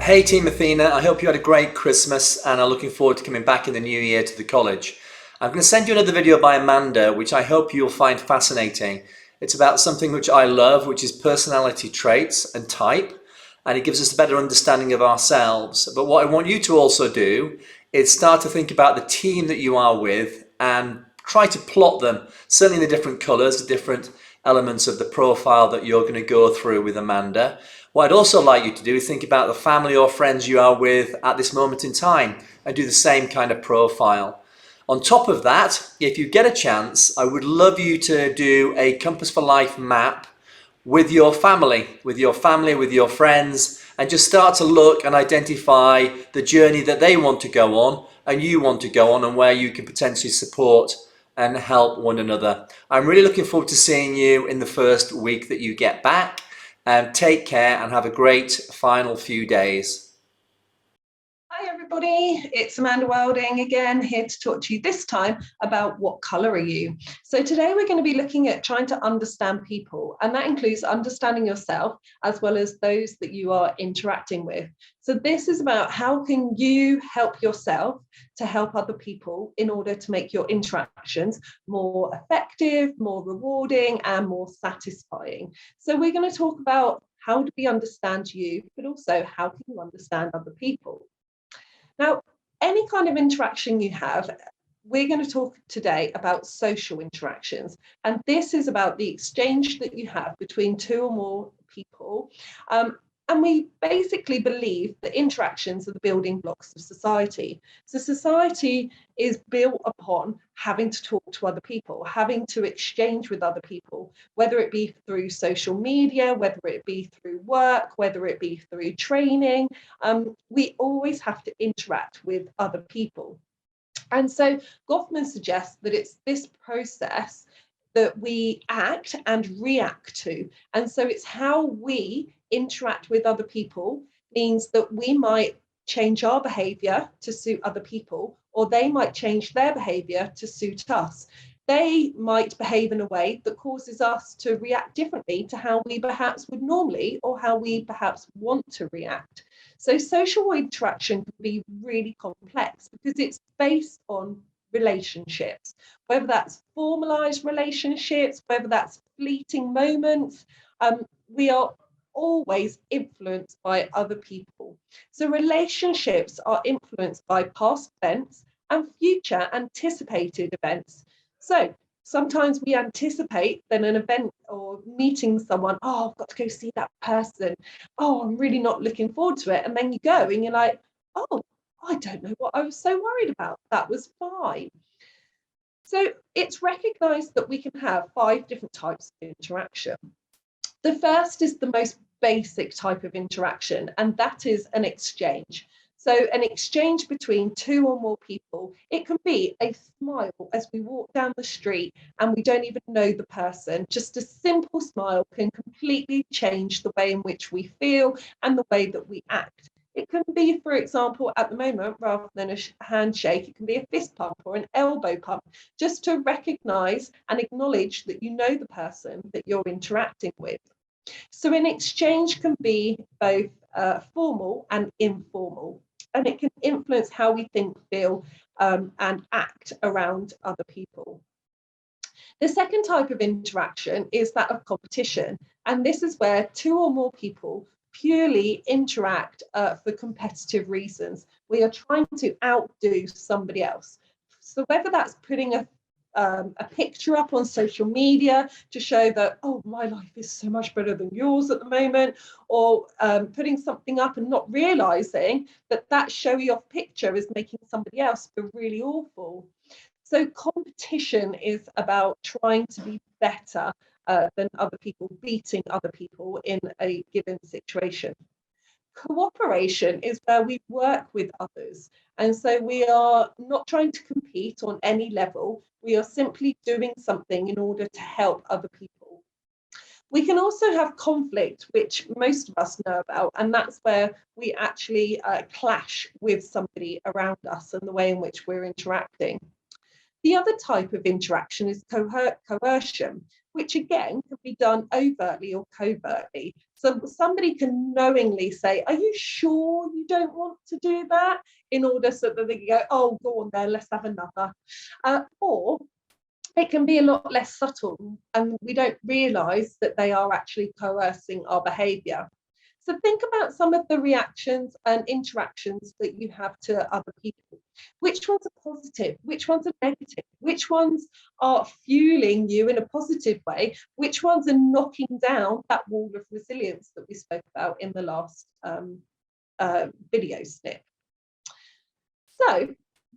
Hey Team Athena, I hope you had a great Christmas and are looking forward to coming back in the new year to the college. I'm going to send you another video by Amanda, which I hope you'll find fascinating. It's about something which I love, which is personality traits and type, and it gives us a better understanding of ourselves. But what I want you to also do is start to think about the team that you are with and try to plot them, certainly in the different colours, the different elements of the profile that you're going to go through with Amanda. What I'd also like you to do is think about the family or friends you are with at this moment in time and do the same kind of profile. On top of that, if you get a chance, I would love you to do a Compass for Life map with your family, with your friends, and just start to look and identify the journey that they want to go on and you want to go on, and where you can potentially support and help one another. I'm really looking forward to seeing you in the first week that you get back. Take care and have a great final few days. Hi everybody, it's Amanda Welding again, here to talk to you this time about what colour are you. So today we're going to be looking at trying to understand people, and that includes understanding yourself as well as those that you are interacting with. So this is about how can you help yourself to help other people in order to make your interactions more effective, more rewarding and more satisfying. So we're going to talk about how do we understand you, but also how can you understand other people. Now, any kind of interaction you have, we're going to talk today about social interactions. And this is about the exchange that you have between two or more people. And we basically believe that interactions are the building blocks of society. So society is built upon having to talk to other people, having to exchange with other people, whether it be through social media, whether it be through work, whether it be through training. We always have to interact with other people. And so Goffman suggests that it's this process that we act and react to. And so it's how we interact with other people means that we might change our behavior to suit other people, or they might change their behavior to suit us. They might behave in a way that causes us to react differently to how we perhaps would normally, or how we perhaps want to react. So social interaction can be really complex because it's based on relationships, whether that's formalized relationships, whether that's fleeting moments. We are always influenced by other people. So relationships are influenced by past events and future anticipated events. So sometimes we anticipate then an event or meeting someone, oh, I've got to go see that person. Oh, I'm really not looking forward to it. And then you go and you're like, oh, I don't know what I was so worried about. That was fine. So it's recognized that we can have 5 different types of interaction. The first is the most basic type of interaction, and that is an exchange. So an exchange between 2 or more people. It can be a smile as we walk down the street and we don't even know the person. Just a simple smile can completely change the way in which we feel and the way that we act. It can be, for example, at the moment, rather than a handshake, it can be a fist pump or an elbow pump, just to recognize and acknowledge that you know the person that you're interacting with. So an exchange can be both formal and informal, and it can influence how we think, feel, and act around other people. The second type of interaction is that of competition, and this is where 2 or more people purely interact for competitive reasons. We are trying to outdo somebody else. So whether that's putting a picture up on social media to show that, oh, my life is so much better than yours at the moment, or putting something up and not realizing that that showy off picture is making somebody else feel really awful. So competition is about trying to be better than other people, beating other people in a given situation. Cooperation is where we work with others. And so we are not trying to compete on any level. We are simply doing something in order to help other people. We can also have conflict, which most of us know about, and that's where we actually clash with somebody around us and the way in which we're interacting. The other type of interaction is coercion, which again can be done overtly or covertly. So somebody can knowingly say, are you sure you don't want to do that? In order so that they can go, oh, go on there, let's have another. Or it can be a lot less subtle, and we don't realise that they are actually coercing our behaviour. So think about some of the reactions and interactions that you have to other people. Which ones are positive? Which ones are negative? Which ones are fueling you in a positive way? Which ones are knocking down that wall of resilience that we spoke about in the last video snip? So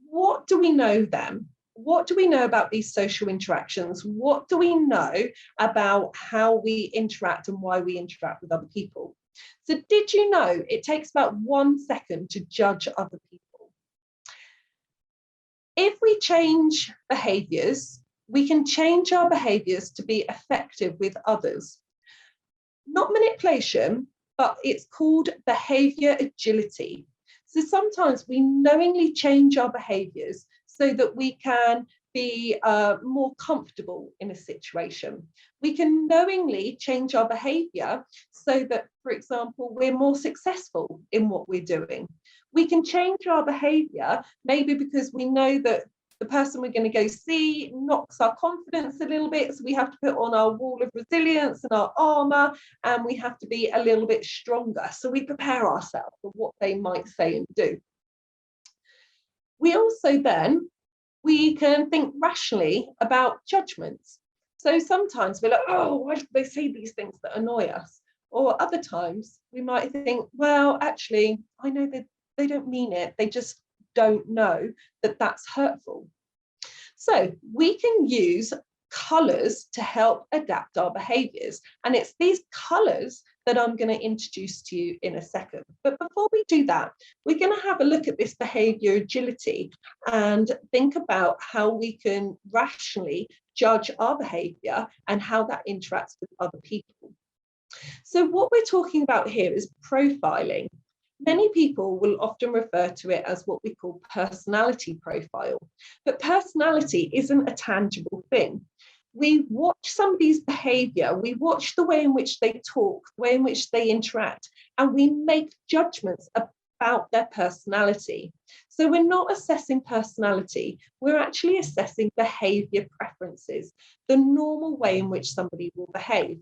what do we know then? What do we know about these social interactions? What do we know about how we interact and why we interact with other people? So did you know it takes about 1 second to judge other people? If we change behaviours, we can change our behaviours to be effective with others. Not manipulation, but it's called behaviour agility. So sometimes we knowingly change our behaviours so that we can be more comfortable in a situation. We can knowingly change our behaviour so that, for example, we're more successful in what we're doing. We can change our behaviour maybe because we know that the person we're going to go see knocks our confidence a little bit, so we have to put on our wall of resilience and our armour, and we have to be a little bit stronger. So we prepare ourselves for what they might say and do. We also then, we can think rationally about judgments. So sometimes we're like, oh, why do they say these things that annoy us? Or other times we might think, well, actually, I know that they don't mean it. They just don't know that that's hurtful. So we can use colours to help adapt our behaviours. And it's these colours that I'm going to introduce to you in a second. But before we do that, we're going to have a look at this behaviour agility and think about how we can rationally judge our behaviour and how that interacts with other people. So what we're talking about here is profiling. Many people will often refer to it as what we call personality profile, but personality isn't a tangible thing. We watch somebody's behaviour, we watch the way in which they talk, the way in which they interact, and we make judgments about their personality. So we're not assessing personality, we're actually assessing behaviour preferences, the normal way in which somebody will behave.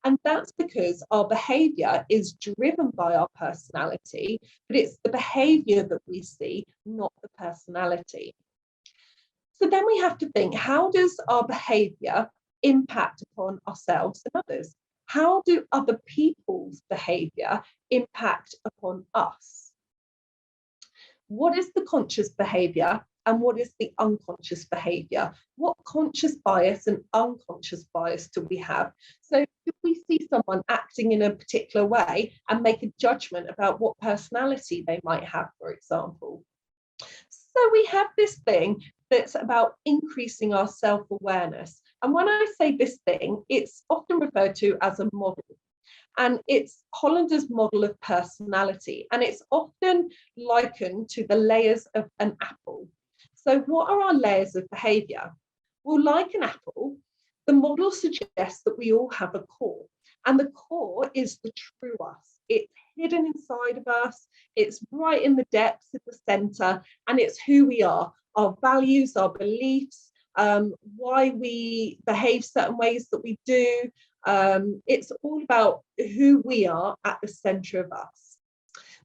And that's because our behaviour is driven by our personality, but it's the behaviour that we see, not the personality. So then we have to think, how does our behaviour impact upon ourselves and others? How do other people's behaviour impact upon us? What is the conscious behaviour and what is the unconscious behaviour? What conscious bias and unconscious bias do we have? So if we see someone acting in a particular way and make a judgment about what personality they might have, for example. So we have this thing that's about increasing our self-awareness. And when I say this thing, it's often referred to as a model. And it's Hollander's model of personality. And it's often likened to the layers of an apple. So what are our layers of behaviour? Well, like an apple, the model suggests that we all have a core. And the core is the true us. It's hidden inside of us. It's right in the depths, in the centre. And it's who we are, our values, our beliefs, why we behave certain ways that we do. It's all about who we are at the centre of us.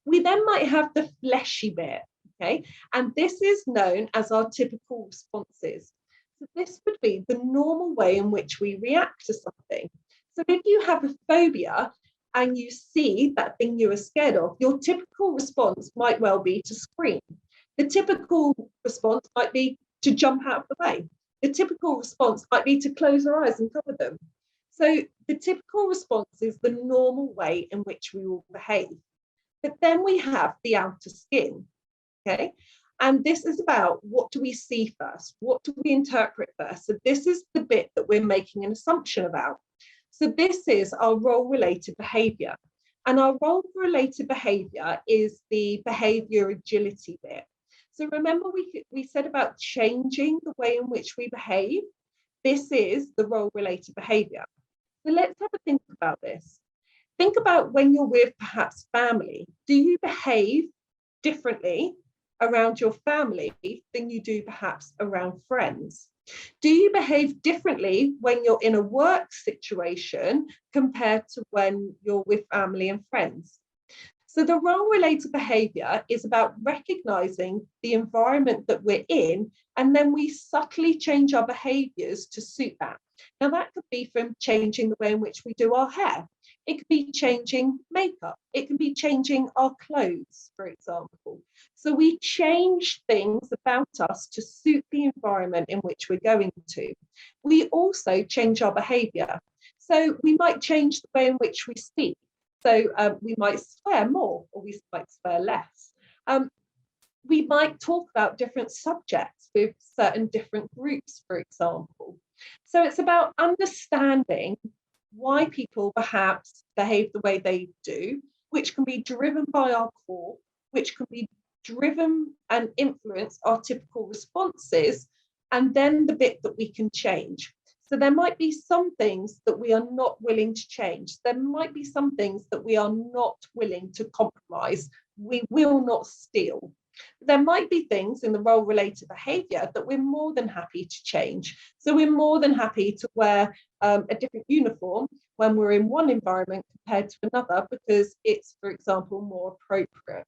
We then might have the fleshy bit, okay? And this is known as our typical responses. So this would be the normal way in which we react to something. So if you have a phobia and you see that thing you are scared of, your typical response might well be to scream. The typical response might be to jump out of the way. The typical response might be to close our eyes and cover them. So the typical response is the normal way in which we will behave. But then we have the outer skin, okay? And this is about what do we see first? What do we interpret first? So this is the bit that we're making an assumption about. So this is our role-related behaviour. And our role-related behaviour is the behaviour agility bit. So remember we said about changing the way in which we behave. This is the role-related behaviour. So let's have a think about this. Think about when you're with perhaps family. Do you behave differently around your family than you do perhaps around friends? Do you behave differently when you're in a work situation compared to when you're with family and friends? So the role-related behaviour is about recognising the environment that we're in, and then we subtly change our behaviours to suit that. Now that could be from changing the way in which we do our hair. It could be changing makeup. It can be changing our clothes, for example. So we change things about us to suit the environment in which we're going to. We also change our behaviour. So we might change the way in which we speak. So we might swear more or we might swear less. We might talk about different subjects with certain different groups, for example. So it's about understanding why people perhaps behave the way they do, which can be driven by our core, which can be driven and influence our typical responses, and then the bit that we can change. So there might be some things that we are not willing to change. There might be some things that we are not willing to compromise. We will not steal. There might be things in the role-related behaviour that we're more than happy to change. So we're more than happy to wear a different uniform when we're in one environment compared to another because it's, for example, more appropriate.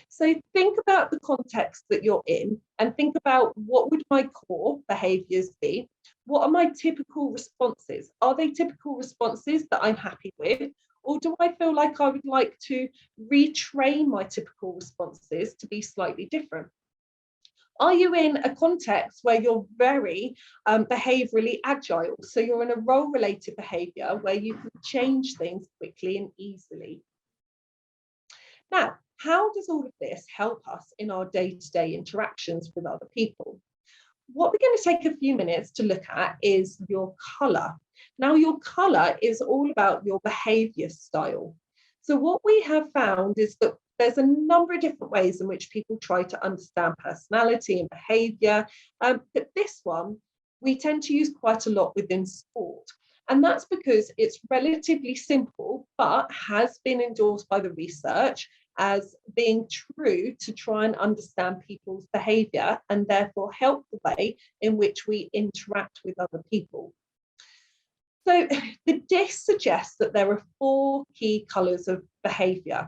So think about the context that you're in and think about what would my core behaviours be? What are my typical responses? Are they typical responses that I'm happy with? Or do I feel like I would like to retrain my typical responses to be slightly different? Are you in a context where you're very behaviourally agile? So you're in a role-related behaviour where you can change things quickly and easily. Now, how does all of this help us in our day-to-day interactions with other people? What we're going to take a few minutes to look at is your colour. Now, your colour is all about your behaviour style. So what we have found is that there's a number of different ways in which people try to understand personality and behaviour, but this one we tend to use quite a lot within sport. And that's because it's relatively simple, but has been endorsed by the research as being true to try and understand people's behaviour and therefore help the way in which we interact with other people. So the disc suggests that there are 4 key colours of behaviour.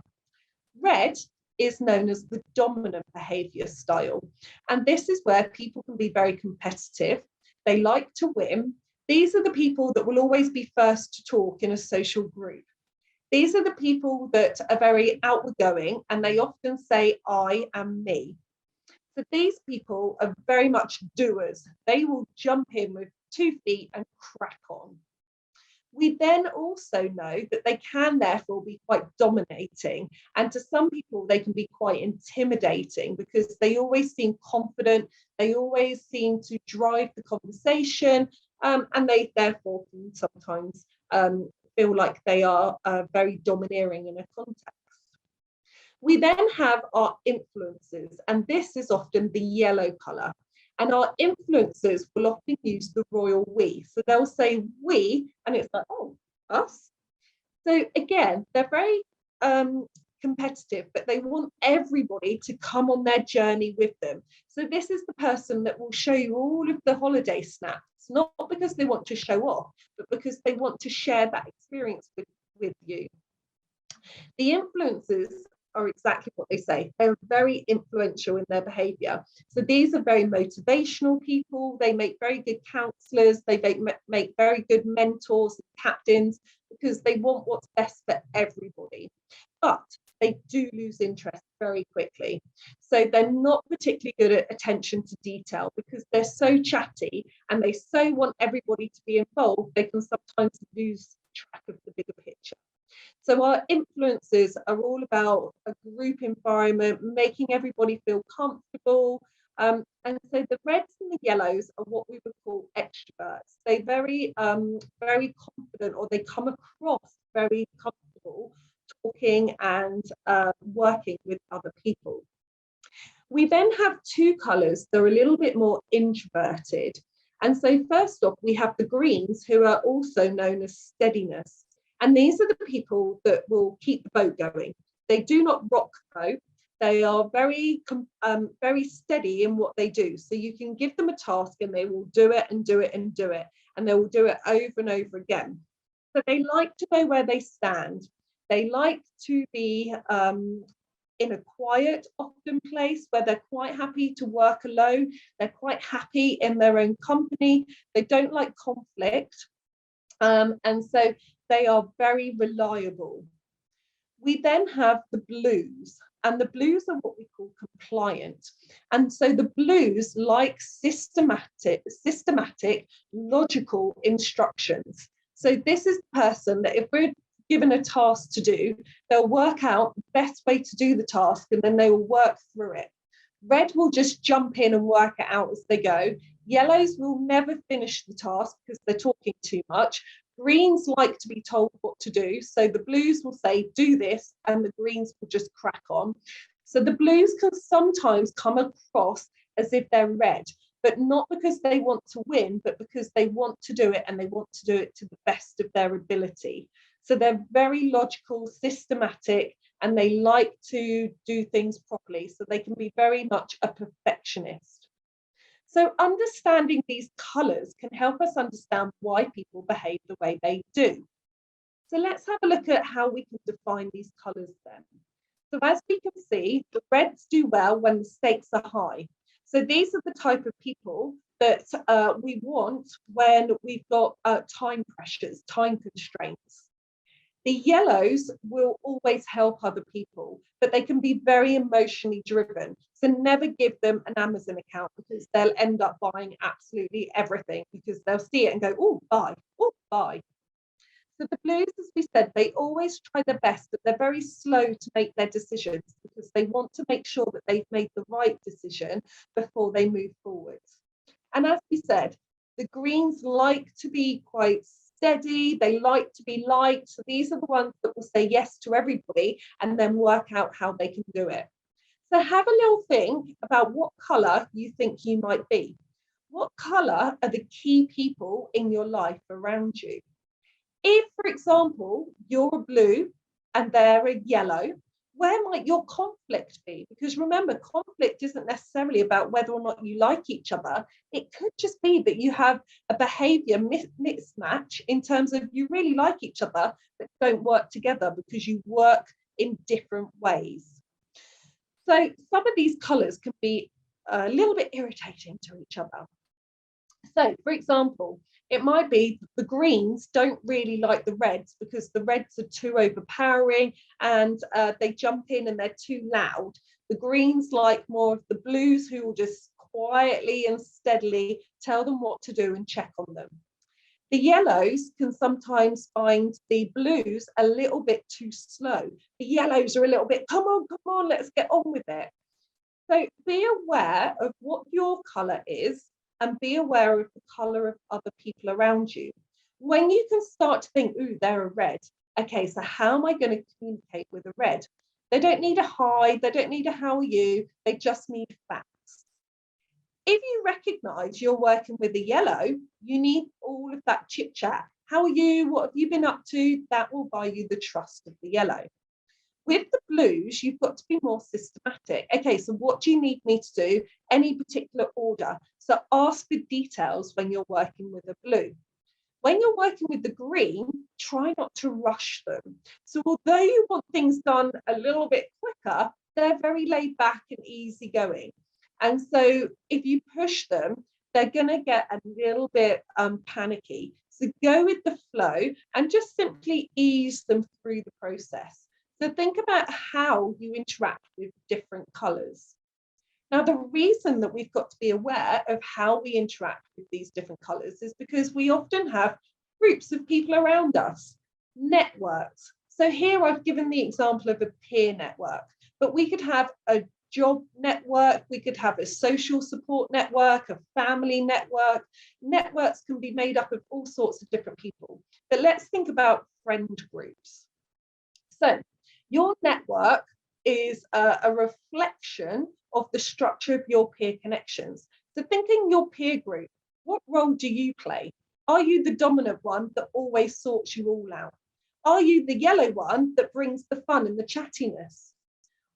Red is known as the dominant behaviour style, and this is where people can be very competitive. They like to win. These are the people that will always be first to talk in a social group. These are the people that are very outgoing and they often say, I am me. So these people are very much doers. They will jump in with 2 feet and crack on. We then also know that they can therefore be quite dominating. And to some people, they can be quite intimidating because they always seem confident. They always seem to drive the conversation. And they therefore can sometimes feel like they are very domineering in a context. We then have our influences, and this is often the yellow colour. And our influencers will often use the royal we. So they'll say we, and it's like, oh, us. So again, they're very competitive, but they want everybody to come on their journey with them. So this is the person that will show you all of the holiday snaps, not because they want to show off, but because they want to share that experience with you. The influencers are exactly what they say. They're very influential in their behaviour. So these are very motivational people. They make very good counsellors. They make very good mentors, captains, because they want what's best for everybody. But they do lose interest very quickly. So they're not particularly good at attention to detail because they're so chatty and they so want everybody to be involved, they can sometimes lose track of the bigger picture. So our influences are all about a group environment, making everybody feel comfortable. And so the reds and the yellows are what we would call extroverts. They're very confident, or they come across very comfortable talking and working with other people. We then have 2 colours that are a little bit more introverted. And so first off, we have the greens, who are also known as steadiness. And these are the people that will keep the boat going. They do not rock the boat. They are very steady in what they do. So you can give them a task and they will do it and do it and do it. And they will do it over and over again. So they like to know where they stand. They like to be in a quiet, often place where they're quite happy to work alone. They're quite happy in their own company. They don't like conflict. And so they are very reliable. We then have the blues, and the blues are what we call compliant. And so the blues like systematic, logical instructions. So this is the person that if we're given a task to do, they'll work out the best way to do the task and then they will work through it. Red will just jump in and work it out as they go. Yellows will never finish the task because they're talking too much. Greens like to be told what to do. So the blues will say, do this, and the greens will just crack on. So the blues can sometimes come across as if they're red, but not because they want to win, but because they want to do it and they want to do it to the best of their ability. So they're very logical, systematic, and they like to do things properly. So they can be very much a perfectionist. So understanding these colours can help us understand why people behave the way they do. So let's have a look at how we can define these colours then. So as we can see, the reds do well when the stakes are high. So these are the type of people that we want when we've got time pressures, time constraints. The yellows will always help other people, but they can be very emotionally driven. So never give them an Amazon account because they'll end up buying absolutely everything because they'll see it and go, oh, buy, oh, buy. So the blues, as we said, they always try their best, but they're very slow to make their decisions because they want to make sure that they've made the right decision before they move forward. And as we said, the greens like to be quite steady, they like to be liked. So these are the ones that will say yes to everybody and then work out how they can do it. So have a little think about what colour you think you might be. What colour are the key people in your life around you? If, for example, you're a blue and they're a yellow, where might your conflict be? Because remember, conflict isn't necessarily about whether or not you like each other. It could just be that you have a behaviour mismatch in terms of you really like each other, but don't work together because you work in different ways. So some of these colours can be a little bit irritating to each other. So, for example, it might be the greens don't really like the reds because the reds are too overpowering and they jump in and they're too loud. The greens like more of the blues who will just quietly and steadily tell them what to do and check on them. The yellows can sometimes find the blues a little bit too slow. The yellows are a little bit, come on, let's get on with it. So be aware of what your colour is and be aware of the colour of other people around you. When you can start to think, ooh, they're a red. Okay, so how am I going to communicate with a red? They don't need a hi, they don't need a how are you, they just need facts. If you recognise you're working with a yellow, you need all of that chit chat. How are you? What have you been up to? That will buy you the trust of the yellow. With the blues, you've got to be more systematic. Okay, so what do you need me to do? Any particular order? So ask for details when you're working with a blue. When you're working with the green, try not to rush them. So although you want things done a little bit quicker, they're very laid back and easygoing. And so if you push them, they're going to get a little bit panicky. So go with the flow and just simply ease them through the process. So think about how you interact with different colours. Now, the reason that we've got to be aware of how we interact with these different colours is because we often have groups of people around us, networks. So here I've given the example of a peer network, but we could have a job network, we could have a social support network, a family network. Networks can be made up of all sorts of different people. But let's think about friend groups. So your network is a reflection of the structure of your peer connections. So thinking your peer group, What role do you play? Are you the dominant one that always sorts you all out? Are you the yellow one that brings the fun and the chattiness?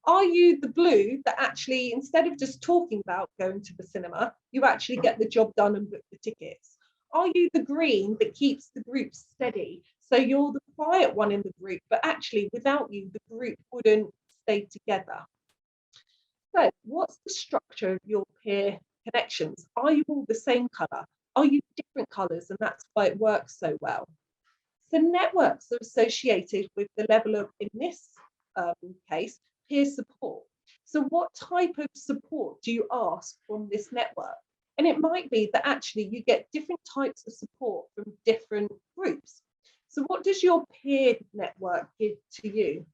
Are you the blue that actually, instead of just talking about going to the cinema, you actually get the job done and book the tickets? Are you the green that keeps the group steady? So you're the quiet one in the group, but actually without you, the group wouldn't stay together. So what's the structure of your peer connections? Are you all the same colour? Are you different colours? And that's why it works so well. So networks are associated with the level of, in this case, peer support. So what type of support do you ask from this network? And it might be that actually you get different types of support from different groups. So what does your peer network give to you?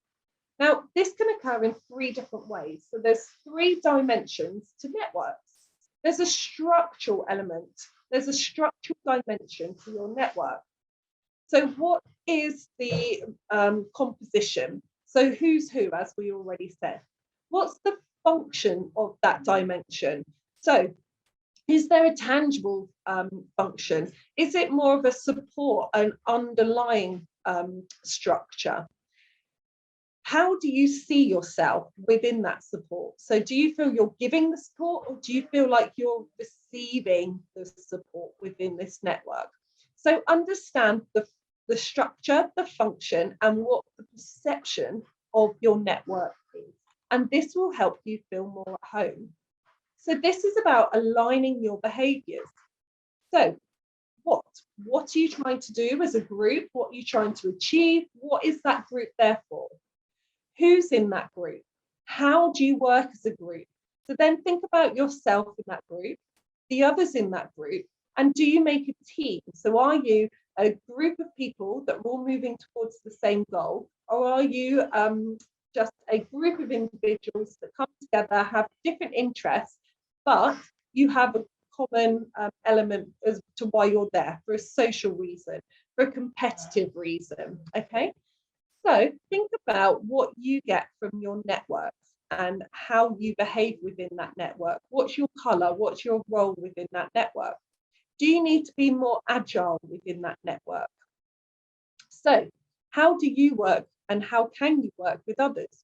Now, this can occur in 3 different ways. So there's 3 dimensions to networks. There's a structural element. There's a structural dimension to your network. So what is the composition? So who's who, as we already said. What's the function of that dimension? So is there a tangible function? Is it more of a support, an underlying structure? How do you see yourself within that support? So do you feel you're giving the support, or do you feel like you're receiving the support within this network? So understand the structure, the function, and what the perception of your network is. And this will help you feel more at home. So this is about aligning your behaviours. So what are you trying to do as a group? What are you trying to achieve? What is that group there for? Who's in that group? How do you work as a group? So then think about yourself in that group, the others in that group, and do you make a team? So are you a group of people that are all moving towards the same goal, or are you just a group of individuals that come together, have different interests, but you have a common element as to why you're there, for a social reason, for a competitive reason, okay? So think about what you get from your network and how you behave within that network. What's your colour? What's your role within that network? Do you need to be more agile within that network? So how do you work and how can you work with others?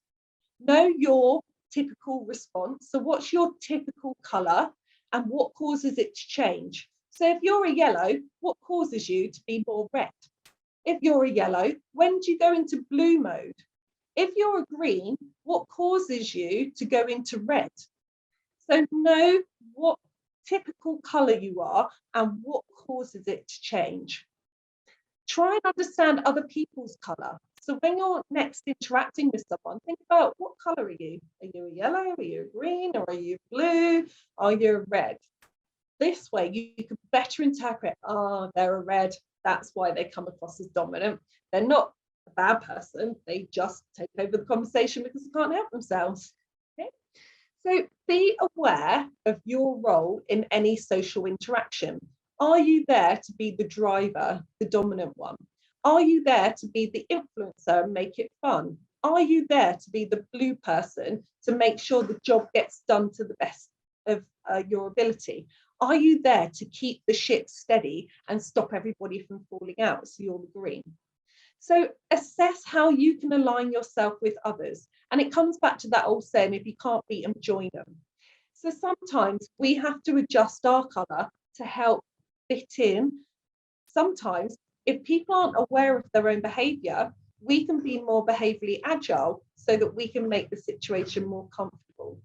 Know your typical response. So what's your typical colour and what causes it to change? So if you're a yellow, what causes you to be more red? If you're a yellow, when do you go into blue mode? If you're a green, what causes you to go into red? So know what typical colour you are and what causes it to change. Try and understand other people's colour. So when you're next interacting with someone, think about, what colour are you? Are you a yellow? Are you a green? Or are you blue? Are you a red? This way you can better interpret, oh, they're a red. That's why they come across as dominant. They're not a bad person. They just take over the conversation because they can't help themselves. Okay? So be aware of your role in any social interaction. Are you there to be the driver, the dominant one? Are you there to be the influencer and make it fun? Are you there to be the blue person to make sure the job gets done to the best of your ability? Are you there to keep the ship steady and stop everybody from falling out? So you're the green. So assess how you can align yourself with others. And it comes back to that old saying, if you can't beat them, join them. So sometimes we have to adjust our colour to help fit in. Sometimes if people aren't aware of their own behaviour, we can be more behaviourally agile so that we can make the situation more comfortable.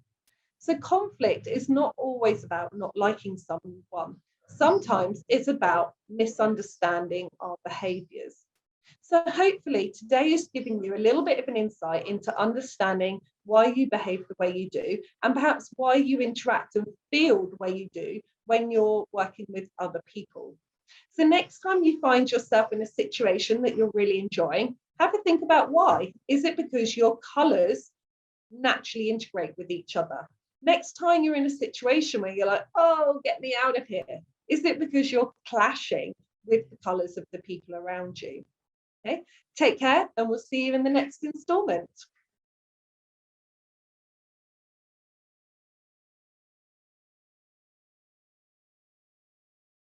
So conflict is not always about not liking someone. Sometimes it's about misunderstanding our behaviours. So hopefully today is giving you a little bit of an insight into understanding why you behave the way you do, and perhaps why you interact and feel the way you do when you're working with other people. So next time you find yourself in a situation that you're really enjoying, have a think about why. Is it because your colours naturally integrate with each other? Next time you're in a situation where you're like, oh, get me out of here, is it because you're clashing with the colours of the people around you? Okay, take care and we'll see you in the next instalment.